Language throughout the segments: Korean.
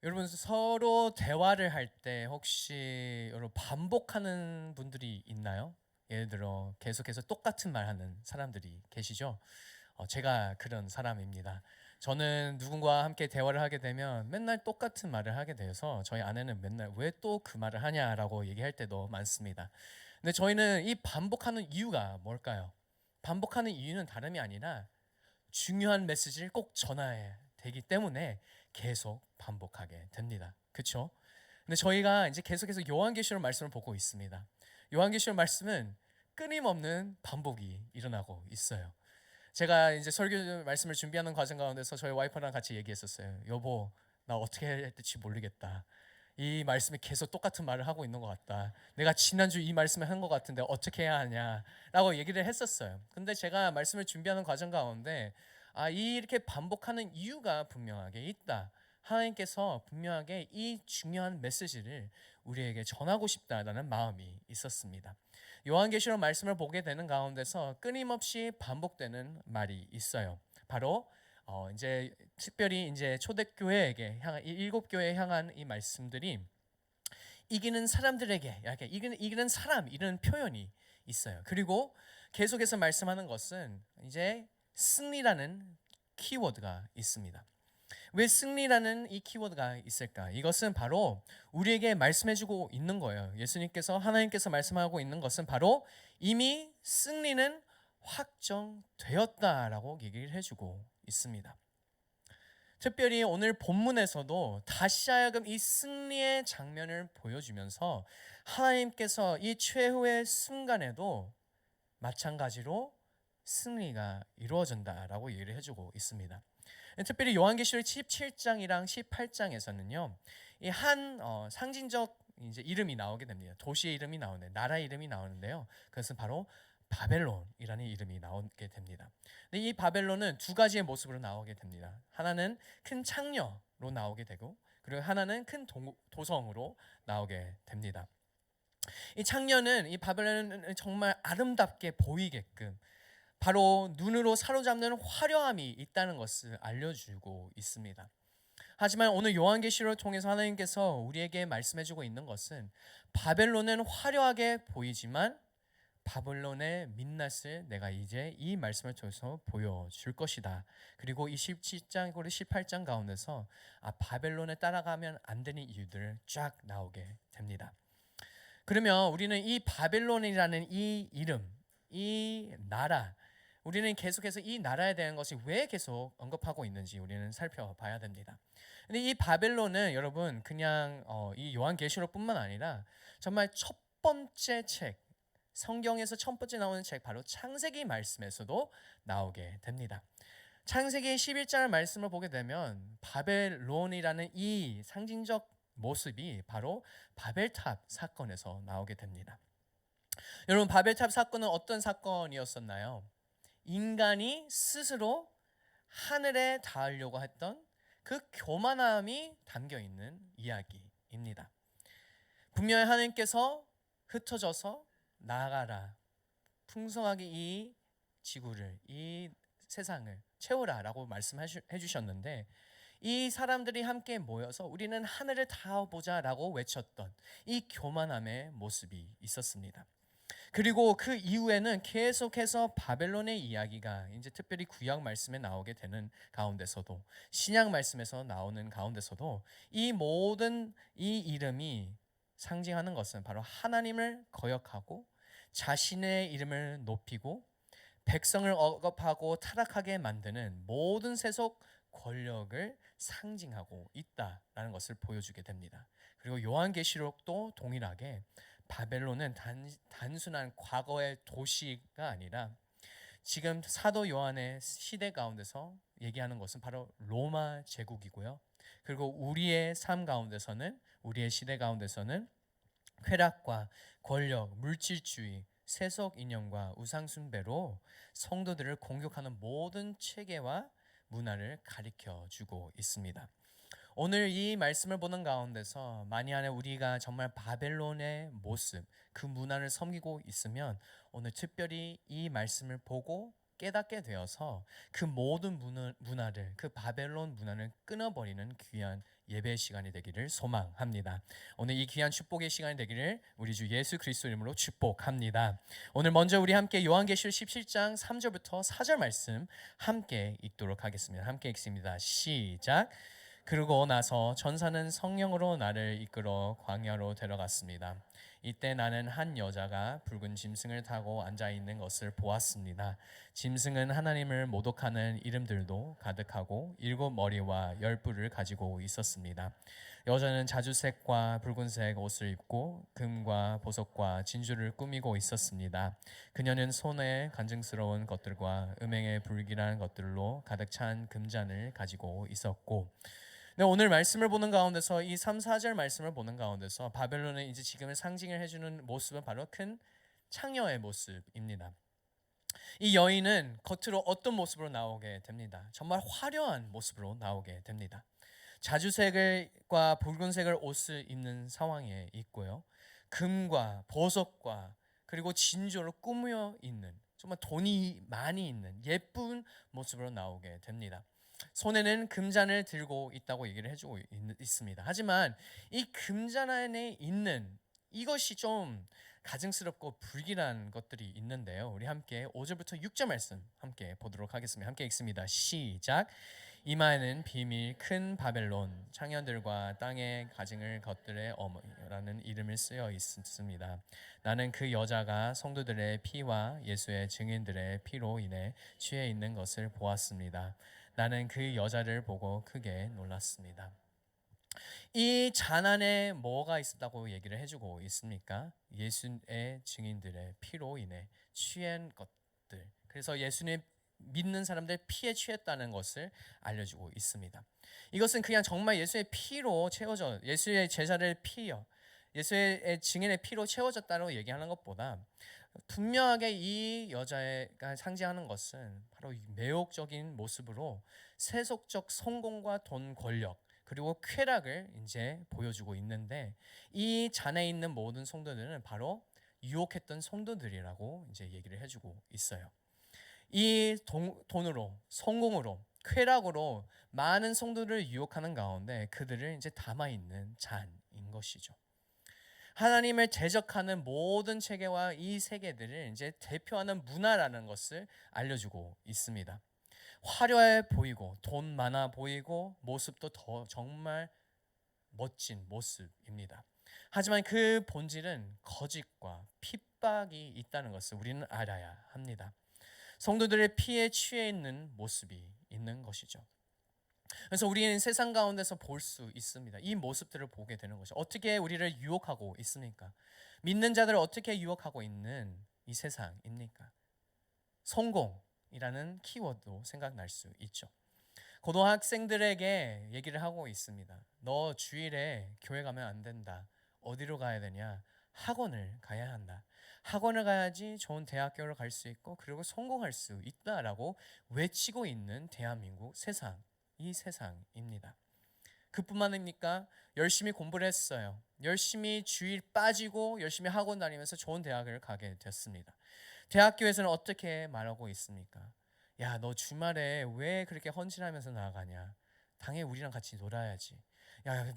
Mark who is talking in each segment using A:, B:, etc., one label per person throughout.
A: 여러분 서로 대화를 할 때 혹시 여러분 반복하는 분들이 있나요? 예를 들어 계속해서 똑같은 말하는 사람들이 계시죠? 제가 그런 사람입니다. 저는 누군가와 함께 대화를 하게 되면 맨날 똑같은 말을 하게 돼서 저희 아내는 맨날 "왜 또 그 말을 하냐?"라고 얘기할 때도 많습니다. 근데 저희는 이 반복하는 이유가 뭘까요? 반복하는 이유는 다름이 아니라 중요한 메시지를 꼭 전해야 되기 때문에 계속 반복하게 됩니다. 그렇죠? 근데 저희가 이제 계속해서 요한계시록 말씀을 보고 있습니다. 요한계시록 말씀은 끊임없는 반복이 일어나고 있어요. 제가 이제 설교 말씀을 준비하는 과정 가운데서 저희 와이프랑 같이 얘기했었어요. 여보, 나 어떻게 해야 될지 모르겠다. 이 말씀이 계속 똑같은 말을 하고 있는 것 같다. 내가 지난주 이 말씀을 한 것 같은데 어떻게 해야 하냐라고 얘기를 했었어요. 근데 제가 말씀을 준비하는 과정 가운데 이렇게 반복하는 이유가 분명하게 있다. 하나님께서 분명하게 이 중요한 메시지를 우리에게 전하고 싶다라는 마음이 있었습니다. 요한계시록 말씀을 보게 되는 가운데서 끊임없이 반복되는 말이 있어요. 바로 이제 특별히 이제 초대교회에게 향한 이 일곱 교회에 향한 이 말씀들이 이기는 사람들에게 이렇게 이기는 사람 이런 표현이 있어요. 그리고 계속해서 말씀하는 것은 이제 승리라는 키워드가 있습니다. 왜 승리라는 이 키워드가 있을까? 이것은 바로 우리에게 말씀해주고 있는 거예요. 예수님께서 하나님께서 말씀하고 있는 것은 바로 이미 승리는 확정되었다라고 얘기를 해주고 있습니다. 특별히 오늘 본문에서도 다시 하여금 이 승리의 장면을 보여주면서 하나님께서 이 최후의 순간에도 마찬가지로 승리가 이루어진다라고 얘기를 해주고 있습니다. 특별히 요한계시록 17장이랑 18장에서는요, 이 한 상징적 이제 이름이 나오게 됩니다. 도시의 이름이 나오는데, 나라 이름이 나오는데요. 그것은 바로 바벨론이라는 이름이 나오게 됩니다. 근데 이 바벨론은 두 가지의 모습으로 나오게 됩니다. 하나는 큰 창녀로 나오게 되고, 그리고 하나는 큰 도성으로 나오게 됩니다. 이 창녀는 이 바벨론은 정말 아름답게 보이게끔 바로 눈으로 사로잡는 화려함이 있다는 것을 알려주고 있습니다. 하지만 오늘 요한계시록을 통해서 하나님께서 우리에게 말씀해주고 있는 것은 바벨론은 화려하게 보이지만 바벨론의 민낯을 내가 이제 이 말씀을 통해서 보여줄 것이다. 그리고 이 17장 그리고 18장 가운데서 바벨론에 따라가면 안 되는 이유들을 쫙 나오게 됩니다. 그러면 우리는 이 바벨론이라는 이 이름, 이 나라, 우리는 계속해서 이 나라에 대한 것이 왜 계속 언급하고 있는지 우리는 살펴봐야 됩니다. 근데 이 바벨론은 여러분 그냥 이 요한계시록뿐만 아니라 정말 첫 번째 책, 성경에서 첫 번째 나오는 책 바로 창세기 말씀에서도 나오게 됩니다. 창세기 11장 말씀을 보게 되면 바벨론이라는 이 상징적 모습이 바로 바벨탑 사건에서 나오게 됩니다. 여러분 바벨탑 사건은 어떤 사건이었었나요? 인간이 스스로 하늘에 닿으려고 했던 그 교만함이 담겨 있는 이야기입니다. 분명히 하나님께서 흩어져서 나아가라. 풍성하게 이 지구를, 이 세상을 채우라라고 말씀해 주셨는데 이 사람들이 함께 모여서 우리는 하늘을 닿아보자라고 외쳤던 이 교만함의 모습이 있었습니다. 그리고 그 이후에는 계속해서 바벨론의 이야기가 이제 특별히 구약 말씀에 나오게 되는 가운데서도 신약 말씀에서 나오는 가운데서도 이 모든 이 이름이 상징하는 것은 바로 하나님을 거역하고 자신의 이름을 높이고 백성을 억압하고 타락하게 만드는 모든 세속 권력을 상징하고 있다라는 것을 보여주게 됩니다. 그리고 요한계시록도 동일하게 바벨론은 단순한 과거의 도시가 아니라 지금 사도 요한의 시대 가운데서 얘기하는 것은 바로 로마 제국이고요. 그리고 우리의 삶 가운데서는 우리의 시대 가운데서는 쾌락과 권력, 물질주의, 세속 인형과 우상 숭배로 성도들을 공격하는 모든 체계와 문화를 가리켜 주고 있습니다. 오늘 이 말씀을 보는 가운데서 만약에 우리가 정말 바벨론의 모습, 그 문화를 섬기고 있으면 오늘 특별히 이 말씀을 보고 깨닫게 되어서 그 모든 문화를, 그 바벨론 문화를 끊어버리는 귀한 예배 시간이 되기를 소망합니다. 오늘 이 귀한 축복의 시간이 되기를 우리 주 예수 그리스도 이름으로 축복합니다. 오늘 먼저 우리 함께 요한계시록 17장 3절부터 4절 말씀 함께 읽도록 하겠습니다. 함께 읽습니다. 시작. 그러고 나서 천사는 성령으로 나를 이끌어 광야로 데려갔습니다. 이때 나는 한 여자가 붉은 짐승을 타고 앉아 있는 것을 보았습니다. 짐승은 하나님을 모독하는 이름들도 가득하고 7머리와 10뿔을 가지고 있었습니다. 여자는 자주색과 붉은색 옷을 입고 금과 보석과 진주를 꾸미고 있었습니다. 그녀는 손에 간증스러운 것들과 음행에 불길한 것들로 가득 찬 금잔을 가지고 있었고, 네, 오늘 말씀을 보는 가운데서 이 3, 4절 말씀을 보는 가운데서 바벨론의 이제 지금을 상징을 해주는 모습은 바로 큰 창녀의 모습입니다. 이 여인은 겉으로 어떤 모습으로 나오게 됩니다. 정말 화려한 모습으로 나오게 됩니다. 자주색과 붉은색을 옷을 입는 상황에 있고요. 금과 보석과 그리고 진주로 꾸며 있는 정말 돈이 많이 있는 예쁜 모습으로 나오게 됩니다. 손에는 금잔을 들고 있다고 얘기를 해주고 있습니다. 하지만 이 금잔 안에 있는 이것이 좀 가증스럽고 불길한 것들이 있는데요. 우리 함께 5절부터 6절 말씀 함께 보도록 하겠습니다. 함께 읽습니다. 시작. 이마에는 비밀 큰 바벨론 창녀들과 땅의 가증을 것들의 어머니라는 이름을 쓰여 있습니다. 나는 그 여자가 성도들의 피와 예수의 증인들의 피로 인해 취해 있는 것을 보았습니다. 나는 그 여자를 보고 크게 놀랐습니다. 이 잔 안에 뭐가 있었다고 얘기를 해주고 있습니까? 예수의 증인들의 피로 인해 취한 것들. 그래서 예수님 믿는 사람들 피에 취했다는 것을 알려주고 있습니다. 이것은 그냥 정말 예수의 피로 채워져, 예수의 제자를 피요, 예수의 증인의 피로 채워졌다고 얘기하는 것보다 분명하게 이 여자가 상징하는 것은 바로 매혹적인 모습으로 세속적 성공과 돈, 권력 그리고 쾌락을 이제 보여주고 있는데, 이 잔에 있는 모든 성도들은 바로 유혹했던 성도들이라고 이제 얘기를 해주고 있어요. 이 돈으로, 성공으로, 쾌락으로 많은 성도들을 유혹하는 가운데 그들을 이제 담아 있는 잔인 것이죠. 하나님을 대적하는 모든 체계와 이 세계들을 이제 대표하는 문화라는 것을 알려주고 있습니다. 화려해 보이고 돈 많아 보이고 모습도 더 정말 멋진 모습입니다. 하지만 그 본질은 거짓과 핍박이 있다는 것을 우리는 알아야 합니다. 성도들의 피에 취해 있는 모습이 있는 것이죠. 그래서 우리는 세상 가운데서 볼 수 있습니다. 이 모습들을 보게 되는 것이 어떻게 우리를 유혹하고 있습니까? 믿는 자들을 어떻게 유혹하고 있는 이 세상입니까? 성공이라는 키워드도 생각날 수 있죠. 고등학생들에게 얘기를 하고 있습니다. 너 주일에 교회 가면 안 된다. 어디로 가야 되냐? 학원을 가야 한다. 학원을 가야지 좋은 대학교를 갈 수 있고 그리고 성공할 수 있다라고 외치고 있는 대한민국 세상, 이 세상입니다. 그뿐만 아닙니까? 열심히 공부를 했어요. 열심히 주일 빠지고 열심히 학원 다니면서 좋은 대학을 가게 됐습니다. 대학교에서는 어떻게 말하고 있습니까? 야, 너 주말에 왜 그렇게 헌신하면서 나가냐? 당연히 우리랑 같이 놀아야지. 야,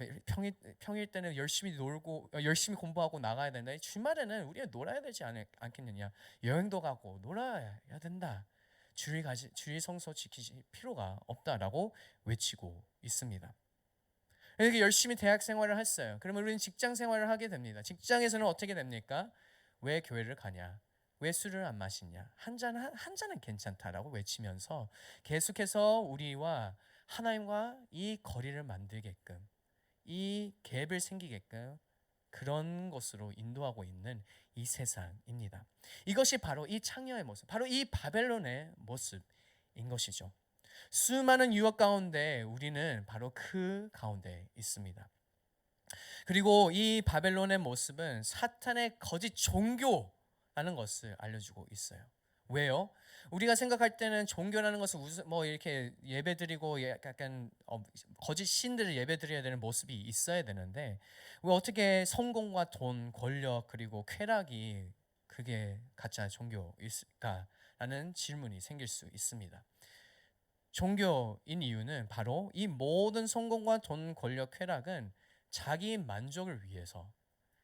A: 평일 때는 열심히 놀고 열심히 공부하고 나가야 된다. 주말에는 우리가 놀아야 되지 않겠느냐? 여행도 가고 놀아야 된다. 주일 성서 지키실 필요가 없다라고 외치고 있습니다. 이렇게 열심히 대학 생활을 했어요. 그러면 우리는 직장 생활을 하게 됩니다. 직장에서는 어떻게 됩니까? 왜 교회를 가냐? 왜 술을 안 마시냐? 한 잔은 괜찮다라고 외치면서 계속해서 우리와 하나님과 이 거리를 만들게끔, 이 갭을 생기게끔 그런 것으로 인도하고 있는 이 세상입니다. 이것이 바로 이 창녀의 모습, 바로 이 바벨론의 모습인 것이죠. 수많은 유혹 가운데 우리는 바로 그 가운데 있습니다. 그리고 이 바벨론의 모습은 사탄의 거짓 종교라는 것을 알려주고 있어요. 왜요? 우리가 생각할 때는 종교라는 것은 뭐 이렇게 예배드리고 약간 거짓 신들을 예배드려야 되는 모습이 있어야 되는데, 왜 어떻게 성공과 돈, 권력 그리고 쾌락이 그게 가짜 종교일까? 라는 질문이 생길 수 있습니다. 종교인 이유는 바로 이 모든 성공과 돈, 권력, 쾌락은 자기 만족을 위해서,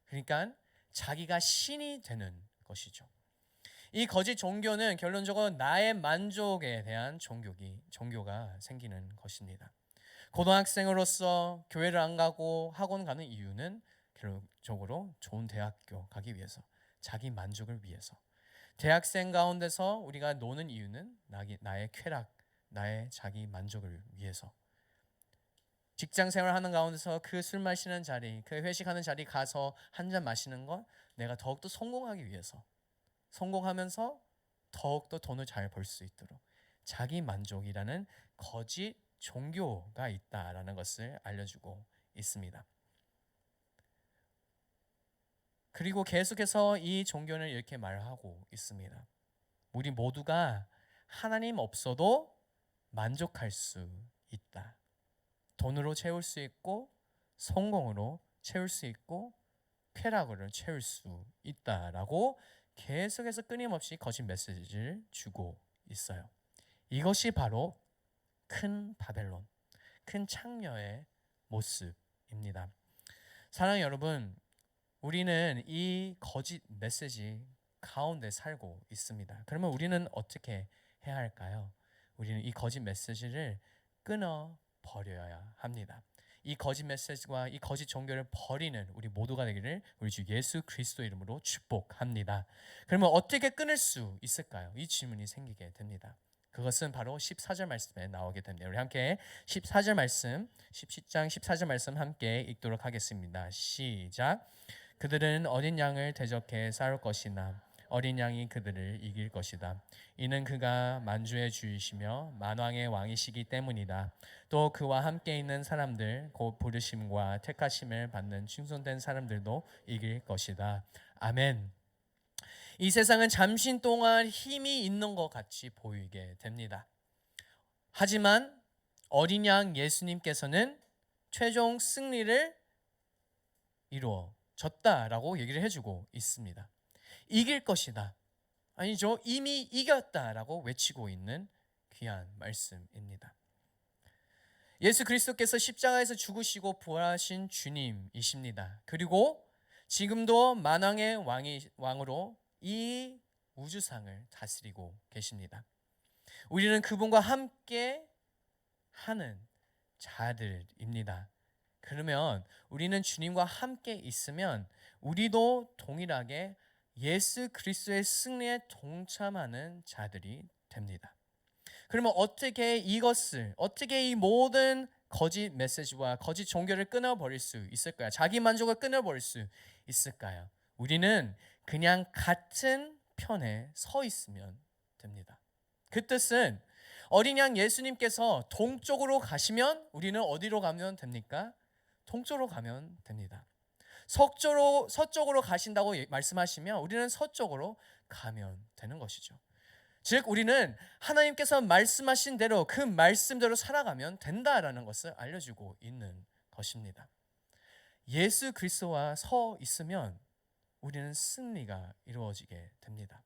A: 그러니까 자기가 신이 되는 것이죠. 이 거짓 종교는 결론적으로 나의 만족에 대한 종교가 생기는 것입니다. 고등학생으로서 교회를 안 가고 학원 가는 이유는 결론적으로 좋은 대학교 가기 위해서, 자기 만족을 위해서. 대학생 가운데서 우리가 노는 이유는 나의 쾌락, 나의 자기 만족을 위해서. 직장 생활하는 가운데서 그 술 마시는 자리, 그 회식하는 자리 가서 한 잔 마시는 건 내가 더욱더 성공하기 위해서, 성공하면서 더욱더 돈을 잘 벌 수 있도록 자기 만족이라는 거짓 종교가 있다라는 것을 알려주고 있습니다. 그리고 계속해서 이 종교는 이렇게 말하고 있습니다. 우리 모두가 하나님 없어도 만족할 수 있다. 돈으로 채울 수 있고, 성공으로 채울 수 있고, 쾌락으로 채울 수 있다라고 계속해서 끊임없이 거짓 메시지를 주고 있어요. 이것이 바로 큰 바벨론, 큰 창녀의 모습입니다. 사랑하는 여러분, 우리는 이 거짓 메시지 가운데 살고 있습니다. 그러면 우리는 어떻게 해야 할까요? 우리는 이 거짓 메시지를 끊어 버려야 합니다. 이 거짓 메시지와 이 거짓 종교를 버리는 우리 모두가 되기를 우리 주 예수 그리스도 이름으로 축복합니다. 그러면 어떻게 끊을 수 있을까요? 이 질문이 생기게 됩니다. 그것은 바로 14절 말씀에 나오게 됩니다. 우리 함께 14절 말씀, 17장 14절 말씀 함께 읽도록 하겠습니다. 시작. 그들은 어린 양을 대적해 싸울 것이나 어린 양이 그들을 이길 것이다. 이는 그가 만주의 주이시며 만왕의 왕이시기 때문이다. 또 그와 함께 있는 사람들 곧 부르심과 택하심을 받는 충성된 사람들도 이길 것이다. 아멘. 이 세상은 잠시 동안 힘이 있는 것 같이 보이게 됩니다. 하지만 어린 양 예수님께서는 최종 승리를 이루어졌다라고 얘기를 해주고 있습니다. 이길 것이다. 아니죠. 이미 이겼다라고 외치고 있는 귀한 말씀입니다. 예수 그리스도께서 십자가에서 죽으시고 부활하신 주님이십니다. 그리고 지금도 만왕의 왕으로 이 우주상을 다스리고 계십니다. 우리는 그분과 함께 하는 자들입니다. 그러면 우리는 주님과 함께 있으면 우리도 동일하게 예수 그리스도의 승리에 동참하는 자들이 됩니다. 그러면 어떻게 이 모든 거짓 메시지와 거짓 종교를 끊어버릴 수 있을까요? 자기 만족을 끊어버릴 수 있을까요? 우리는 그냥 같은 편에 서 있으면 됩니다. 그 뜻은 어린 양 예수님께서 동쪽으로 가시면 우리는 어디로 가면 됩니까? 동쪽으로 가면 됩니다. 서쪽으로 가신다고 말씀하시면 우리는 서쪽으로 가면 되는 것이죠. 즉 우리는 하나님께서 말씀하신 대로 그 말씀대로 살아가면 된다라는 것을 알려주고 있는 것입니다. 예수 그리스도와 서 있으면 우리는 승리가 이루어지게 됩니다.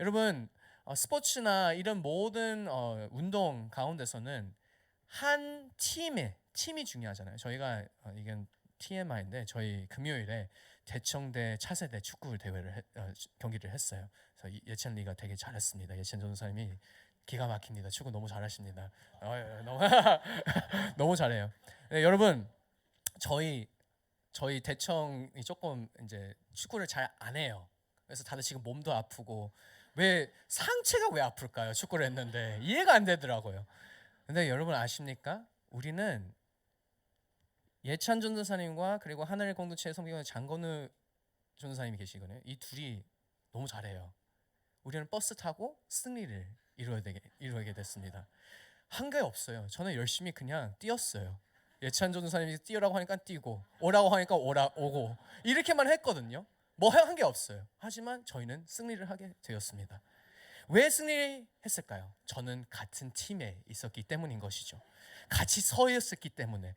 A: 여러분, 스포츠나 이런 모든 운동 가운데서는 한 팀이 중요하잖아요. 저희가 이건 TMI인데 저희 금요일에 대청대 차세대 축구 대회를 경기를 했어요. 그래서 예찬리가 되게 잘했습니다. 예찬 전도사님이 기가 막힙니다. 축구 너무 잘하십니다. 너무 잘해요. 네, 여러분 저희 대청이 조금 이제 축구를 잘 안 해요. 그래서 다들 지금 몸도 아프고 상체가 왜 아플까요? 축구를 했는데 이해가 안 되더라고요. 근데 여러분 아십니까? 우리는 예찬 전도사님과 그리고 하늘 공동체 성경의 장건우 전도사님이 계시거든요. 이 둘이 너무 잘해요. 우리는 버스 타고 승리를 이루게 됐습니다. 한 게 없어요. 저는 열심히 그냥 뛰었어요. 예찬 전도사님이 뛰라고 하니까 뛰고 오라고 하니까 오고 이렇게만 했거든요. 뭐 한 게 없어요. 하지만 저희는 승리를 하게 되었습니다. 왜 승리했을까요? 저는 같은 팀에 있었기 때문인 것이죠. 같이 서 있었기 때문에.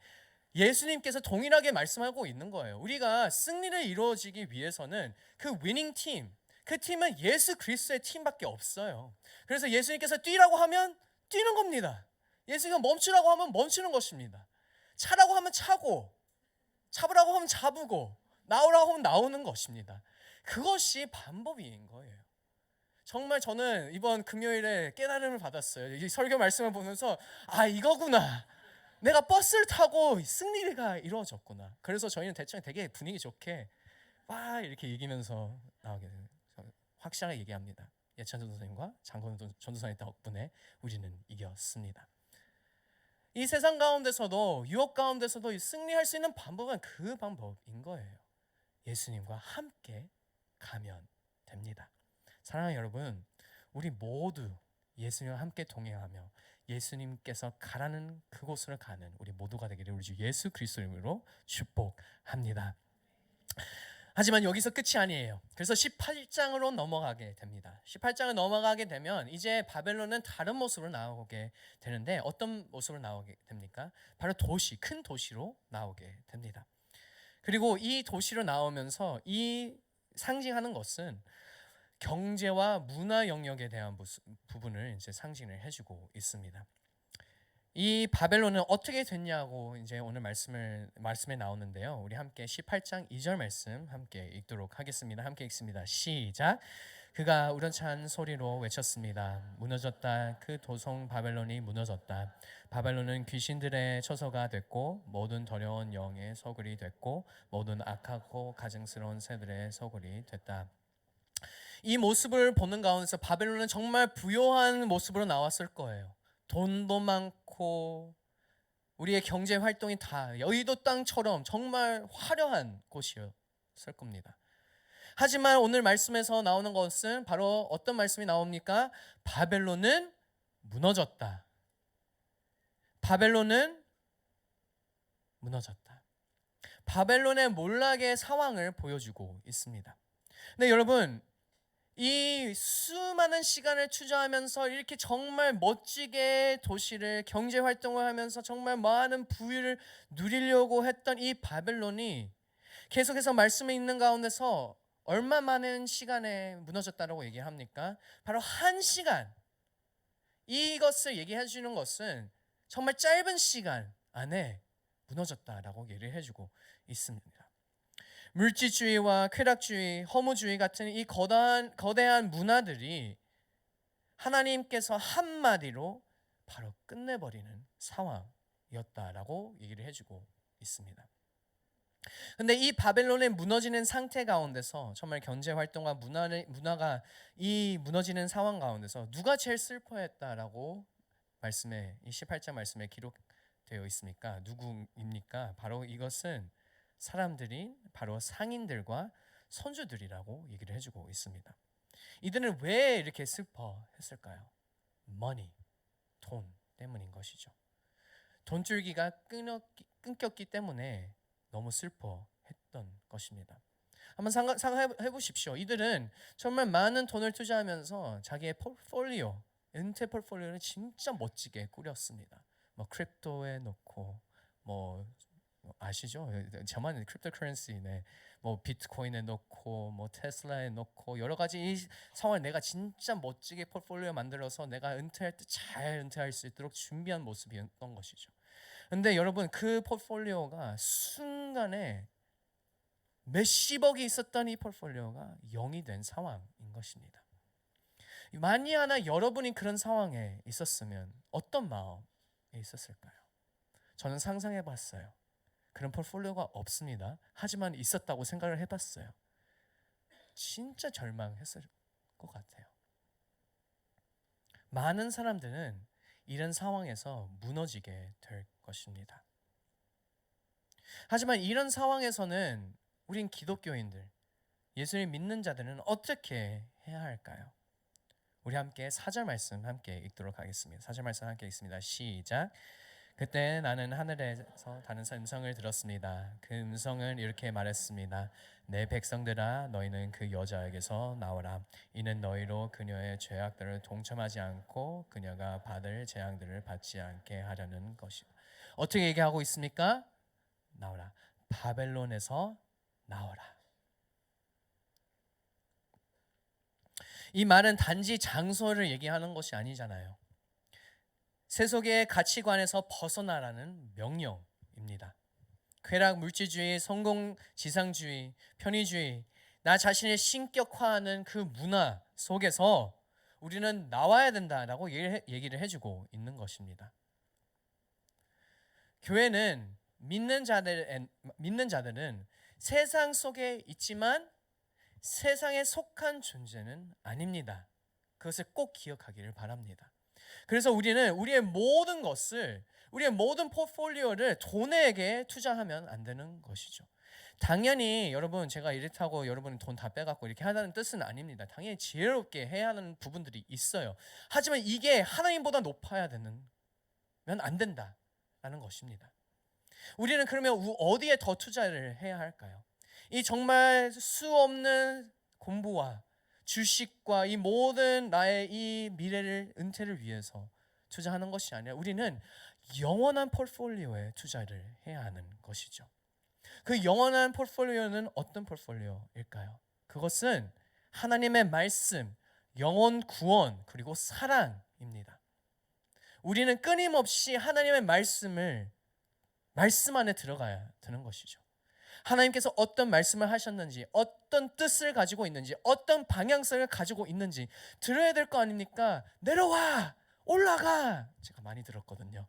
A: 예수님께서 동일하게 말씀하고 있는 거예요. 우리가 승리를 이루어지기 위해서는 그 위닝 팀, 그 팀은 예수 그리스도의 팀밖에 없어요. 그래서 예수님께서 뛰라고 하면 뛰는 겁니다. 예수님이 멈추라고 하면 멈추는 것입니다. 차라고 하면 차고, 잡으라고 하면 잡고, 나오라고 하면 나오는 것입니다. 그것이 방법인 거예요. 정말 저는 이번 금요일에 깨달음을 받았어요. 이 설교 말씀을 보면서 이거구나. 내가 버스를 타고 승리가 이루어졌구나. 그래서 저희는 대충 되게 분위기 좋게 와 이렇게 이기면서 나오게 돼요. 확실하게 얘기합니다. 예찬 전도사님과 장건 전도사님 덕분에 우리는 이겼습니다. 이 세상 가운데서도 유혹 가운데서도 승리할 수 있는 방법은 그 방법인 거예요. 예수님과 함께 가면 됩니다. 사랑하는 여러분, 우리 모두 예수님과 함께 동행하며 예수님께서 가라는 그곳으로 가는 우리 모두가 되기를 우리 주 예수 그리스도 이름으로 축복합니다. 하지만 여기서 끝이 아니에요. 그래서 18장으로 넘어가게 됩니다. 18장을 넘어가게 되면 이제 바벨론은 다른 모습으로 나오게 되는데 어떤 모습으로 나오게 됩니까? 바로 도시, 큰 도시로 나오게 됩니다. 그리고 이 도시로 나오면서 이 상징하는 것은 경제와 문화 영역에 대한 부분을 이제 상징을 해주고 있습니다. 이 바벨론은 어떻게 됐냐고 이제 오늘 말씀에 나오는데요. 우리 함께 18장 2절 말씀 함께 읽도록 하겠습니다. 함께 읽습니다. 시작. 그가 우렁찬 소리로 외쳤습니다. 무너졌다. 그 도성 바벨론이 무너졌다. 바벨론은 귀신들의 처소가 됐고 모든 더러운 영의 서굴이 됐고 모든 악하고 가증스러운 새들의 서굴이 됐다. 이 모습을 보는 가운데서 바벨론은 정말 부요한 모습으로 나왔을 거예요. 돈도 많고 우리의 경제 활동이 다 여의도 땅처럼 정말 화려한 곳이었을 겁니다. 하지만 오늘 말씀에서 나오는 것은 바로 어떤 말씀이 나옵니까? 바벨론은 무너졌다. 바벨론은 무너졌다. 바벨론의 몰락의 상황을 보여주고 있습니다. 근데 여러분, 이 수많은 시간을 투자하면서 이렇게 정말 멋지게 도시를 경제 활동을 하면서 정말 많은 부유를 누리려고 했던 이 바벨론이 계속해서 말씀에 있는 가운데서 얼마 많은 시간에 무너졌다라고 얘기합니까? 바로 1시간. 이것을 얘기해 주는 것은 정말 짧은 시간 안에 무너졌다라고 얘기를 해주고 있습니다. 물질주의와 쾌락주의, 허무주의 같은 이 거대한 문화들이 하나님께서 한마디로 바로 끝내버리는 상황이었다라고 얘기를 해주고 있습니다. 근데 이 바벨론의 무너지는 상태 가운데서 정말 경제 활동과 문화가 이 무너지는 상황 가운데서 누가 제일 슬퍼했다라고 이 18장 말씀에 기록되어 있습니까? 누구입니까? 바로 이것은 사람들이 바로 상인들과 선주들이라고 얘기를 해주고 있습니다. 이들은 왜 이렇게 슬퍼했을까요? money, 돈 때문인 것이죠. 돈줄기가 끊겼기 때문에 너무 슬퍼했던 것입니다. 한번 상상해 보십시오. 이들은 정말 많은 돈을 투자하면서 자기의 포트폴리오, 은퇴 포트폴리오를 진짜 멋지게 꾸렸습니다. 뭐 크립토에 넣고 뭐 아시죠? 저만 크립토커런시네. 뭐 비트코인에 넣고 뭐 테슬라에 넣고 여러 가지 이 상황을 내가 진짜 멋지게 포트폴리오 만들어서 내가 은퇴할 때 잘 은퇴할 수 있도록 준비한 모습이었던 것이죠. 근데 여러분 그 포트폴리오가 순간에 몇십억이 있었던 이 포트폴리오가 0이 된 상황인 것입니다. 만이 하나 여러분이 그런 상황에 있었으면 어떤 마음에 있었을까요? 저는 상상해 봤어요. 그런 포트폴리오가 없습니다. 하지만 있었다고 생각을 해봤어요. 진짜 절망했을 것 같아요. 많은 사람들은 이런 상황에서 무너지게 될 것입니다. 하지만 이런 상황에서는 우린 기독교인들, 예수를 믿는 자들은 어떻게 해야 할까요? 우리 함께 4절 말씀 함께 읽도록 하겠습니다. 4절 말씀 함께 읽습니다. 시작. 그때 나는 하늘에서 다른 음성을 들었습니다. 그 음성은 이렇게 말했습니다. 내 백성들아, 너희는 그 여자에게서 나오라. 이는 너희로 그녀의 죄악들을 동참하지 않고 그녀가 받을 재앙들을 받지 않게 하려는 것이다. 어떻게 얘기하고 있습니까? 나오라. 바벨론에서 나오라. 이 말은 단지 장소를 얘기하는 것이 아니잖아요. 세속의 가치관에서 벗어나라는 명령입니다. 쾌락, 물질주의, 성공, 지상주의, 편의주의, 나 자신을 신격화하는 그 문화 속에서 우리는 나와야 된다라고 얘기를 해주고 있는 것입니다. 교회는 믿는 자들은 세상 속에 있지만 세상에 속한 존재는 아닙니다. 그것을 꼭 기억하기를 바랍니다. 그래서 우리는 우리의 모든 것을, 우리의 모든 포트폴리오를 돈에게 투자하면 안 되는 것이죠. 당연히 여러분, 제가 이렇다고 여러분 돈 다 빼갖고 이렇게 하라는 뜻은 아닙니다. 당연히 지혜롭게 해야 하는 부분들이 있어요. 하지만 이게 하나님보다 높아야 되는 면 안 된다라는 것입니다. 우리는 그러면 어디에 더 투자를 해야 할까요? 이 정말 수없는 공부와 주식과 이 모든 나의 이 미래를, 은퇴를 위해서 투자하는 것이 아니라 우리는 영원한 포트폴리오에 투자를 해야 하는 것이죠. 그 영원한 포트폴리오는 어떤 포트폴리오일까요? 그것은 하나님의 말씀, 영원 구원, 그리고 사랑입니다. 우리는 끊임없이 하나님의 말씀 안에 들어가야 되는 것이죠. 하나님께서 어떤 말씀을 하셨는지, 어떤 뜻을 가지고 있는지, 어떤 방향성을 가지고 있는지 들어야 될 거 아닙니까? 내려와! 올라가! 제가 많이 들었거든요.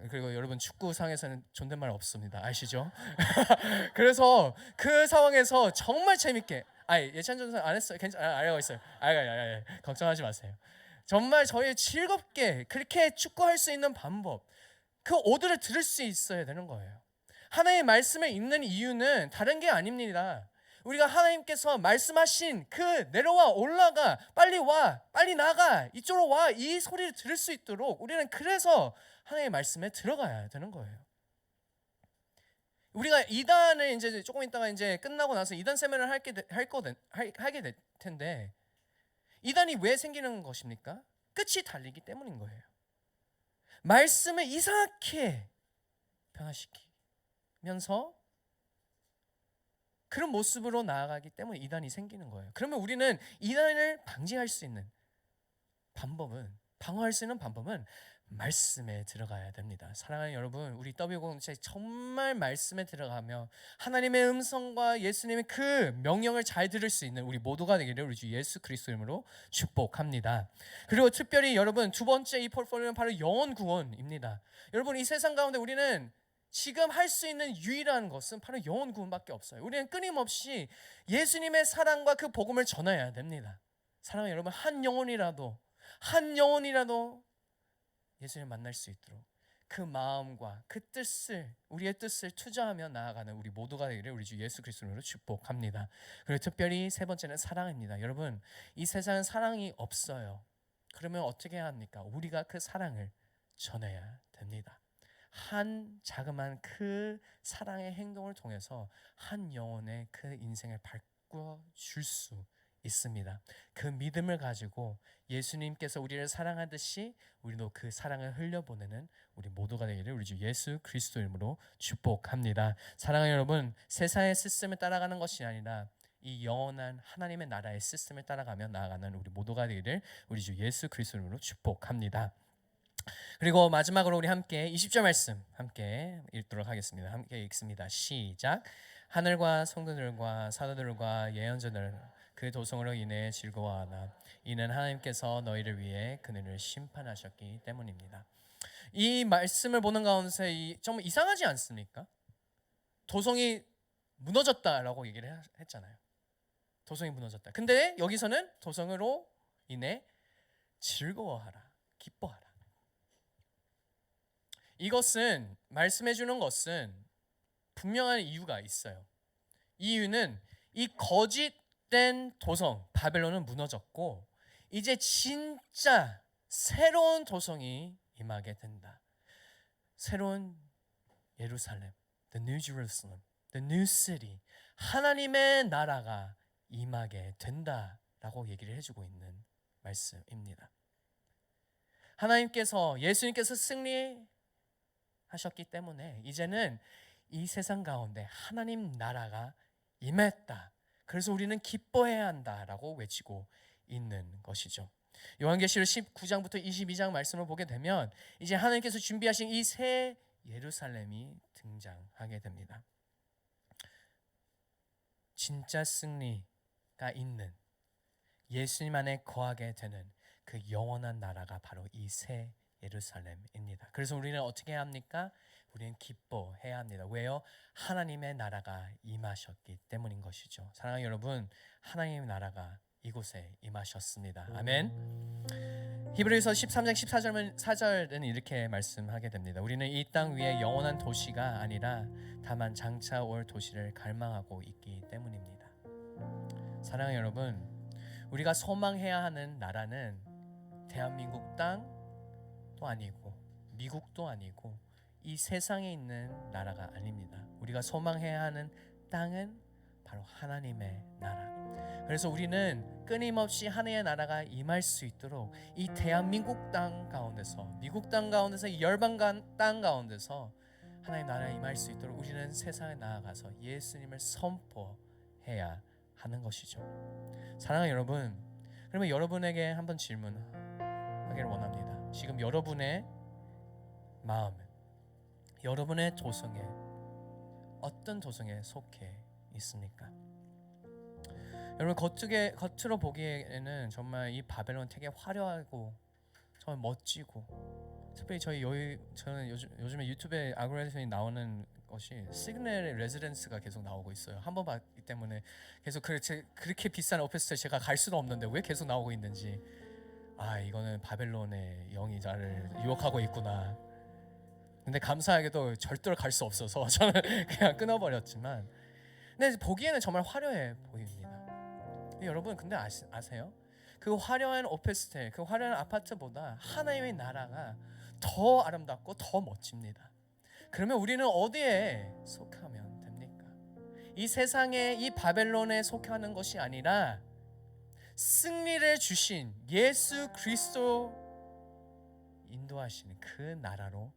A: 그리고 여러분, 축구상에서는 존댓말 없습니다. 아시죠? 그래서 그 상황에서 정말 재밌게, 예찬 전사 안 했어요. 알고 있어요. 걱정하지 마세요. 정말 저희 즐겁게 그렇게 축구할 수 있는 방법, 그 오더를 들을 수 있어야 되는 거예요. 하나님의 말씀을 읽는 이유는 다른 게 아닙니다. 우리가 하나님께서 말씀하신 그 내려와, 올라가, 빨리 와, 빨리 나가, 이쪽으로 와, 이 소리를 들을 수 있도록 우리는 그래서 하나님의 말씀에 들어가야 되는 거예요. 우리가 이단을 이제 조금 있다가 이제 끝나고 나서 이단 세미나를 하게 될 텐데, 이단이 왜 생기는 것입니까? 끝이 달리기 때문인 거예요. 말씀을 이상하게 변화시키면서 그런 모습으로 나아가기 때문에 이단이 생기는 거예요. 그러면 우리는 이단을 방지할 수 있는 방법은, 방어할 수 있는 방법은 말씀에 들어가야 됩니다. 사랑하는 여러분, 우리 W공동체 정말 말씀에 들어가며 하나님의 음성과 예수님의 그 명령을 잘 들을 수 있는 우리 모두가 되기를 우리 주 예수 그리스도 이름으로 축복합니다. 그리고 특별히 여러분, 두 번째 이 포트폴리오는 바로 영혼 구원입니다. 여러분, 이 세상 가운데 우리는 지금 할 수 있는 유일한 것은 바로 영혼 구원밖에 없어요. 우리는 끊임없이 예수님의 사랑과 그 복음을 전해야 됩니다. 사랑하는 여러분, 한 영혼이라도 예수님을 만날 수 있도록 그 마음과 그 뜻을, 우리의 뜻을 투자하며 나아가는 우리 모두가 되기를 우리 주 예수 그리스도로 축복합니다. 그리고 특별히 세 번째는 사랑입니다. 여러분, 이 세상은 사랑이 없어요. 그러면 어떻게 해야 합니까? 우리가 그 사랑을 전해야 됩니다. 한 자그마한 그 사랑의 행동을 통해서 한 영혼의 그 인생을 바꿔줄 수 있습니다. 그 믿음을 가지고 예수님께서 우리를 사랑하듯이 우리도 그 사랑을 흘려보내는 우리 모두가 되기를 우리 주 예수 그리스도 이름으로 축복합니다. 사랑하는 여러분, 세상의 시스템을 따라가는 것이 아니라 이 영원한 하나님의 나라의 시스템을 따라가며 나아가는 우리 모두가 되기를 우리 주 예수 그리스도 이름으로 축복합니다. 그리고 마지막으로 우리 함께 20절 말씀 함께 읽도록 하겠습니다. 함께 읽습니다. 시작. 하늘과 성도들과 사도들과 예언자들 그 도성으로 인해 즐거워하나 이는 하나님께서 너희를 위해 그들을 심판하셨기 때문입니다. 이 말씀을 보는 가운데 좀 이상하지 않습니까? 도성이 무너졌다라고 얘기를 했잖아요. 도성이 무너졌다. 근데 여기서는 도성으로 인해 즐거워하라, 기뻐하라. 이것은 말씀해 주는 것은 분명한 이유가 있어요. 이유는 이 거짓된 도성 바벨론은 무너졌고 이제 진짜 새로운 도성이 임하게 된다. 새로운 예루살렘, the new Jerusalem, the new city, 하나님의 나라가 임하게 된다라고 얘기를 해주고 있는 말씀입니다. 하나님께서, 예수님께서 승리하셨기 때문에 이제는 이 세상 가운데 하나님 나라가 임했다. 그래서 우리는 기뻐해야 한다라고 외치고 있는 것이죠. 요한계시록 19장부터 22장 말씀을 보게 되면 이제 하나님께서 준비하신 이 새 예루살렘이 등장하게 됩니다. 진짜 승리가 있는 예수님 안에 거하게 되는 그 영원한 나라가 바로 이 새 예루살렘입니다. 그래서 우리는 어떻게 해야 합니까? 우리는 기뻐해야 합니다. 왜요? 하나님의 나라가 임하셨기 때문인 것이죠. 사랑하는 여러분, 하나님의 나라가 이곳에 임하셨습니다. 아멘. 히브리서 13장 14절은 이렇게 말씀하게 됩니다. 우리는 이 땅 위에 영원한 도시가 아니라 다만 장차 올 도시를 갈망하고 있기 때문입니다. 사랑하는 여러분, 우리가 소망해야 하는 나라는 대한민국 땅도 아니고 미국도 아니고 이 세상에 있는 나라가 아닙니다. 우리가 소망해야 하는 땅은 바로 하나님의 나라. 그래서 우리는 끊임없이 하나님의 나라가 임할 수 있도록 이 대한민국 땅 가운데서, 미국 땅 가운데서, 이 열방 땅 가운데서 하나님의 나라에 임할 수 있도록 우리는 세상에 나아가서 예수님을 선포해야 하는 것이죠. 사랑하는 여러분, 그러면 여러분에게 한번 질문하기를 원합니다. 지금 여러분의 마음은, 여러분의 도성에 어떤 도성에 속해 있습니까? 여러분, 겉으로 보기에는 정말 이 바벨론 되게 화려하고 정말 멋지고, 특별히 저는 요즘에 유튜브에 알고리즘이 나오는 것이 시그널의 레지던스가 계속 나오고 있어요. 한 번 봤기 때문에 계속 그렇게 비싼 오피스텔 제가 갈 수도 없는데 왜 계속 나오고 있는지, 이거는 바벨론의 영이 나를 유혹하고 있구나. 근데 감사하게도 절대로 갈 수 없어서 저는 그냥 끊어버렸지만, 근데 보기에는 정말 화려해 보입니다. 여러분, 근데 아세요? 그 화려한 오피스텔, 그 화려한 아파트보다 하나님의 나라가 더 아름답고 더 멋집니다. 그러면 우리는 어디에 속하면 됩니까? 이 세상에, 이 바벨론에 속하는 것이 아니라 승리를 주신 예수 그리스도 인도하시는 그 나라로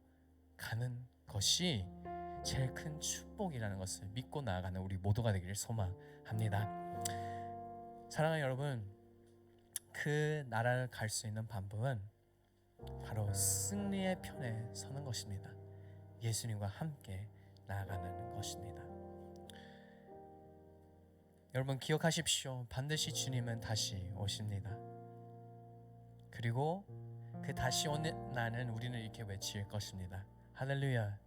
A: 가는 것이 제일 큰 축복이라는 것을 믿고 나아가는 우리 모두가 되기를 소망합니다. 사랑하는 여러분, 그 나라를 갈 수 있는 방법은 바로 승리의 편에 서는 것입니다. 예수님과 함께 나아가는 것입니다. 여러분, 기억하십시오. 반드시 주님은 다시 오십니다. 그리고 그 다시 오는 날은 우리는 이렇게 외칠 것입니다. 할렐루야.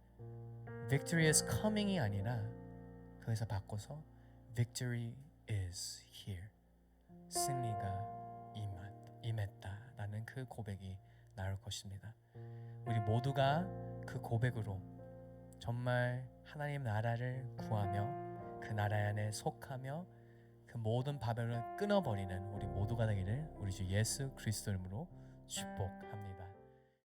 A: Victory is coming이 아니라 거기서 바꿔서 Victory is here. 승리가 임했다라는 그 고백이 나올 것입니다. 우리 모두가 그 고백으로 정말 하나님 나라를 구하며 그 나라 안에 속하며 그 모든 바벨론을 끊어버리는 우리 모두가 되기를 우리 주 예수 그리스도 이름으로 축복합니다.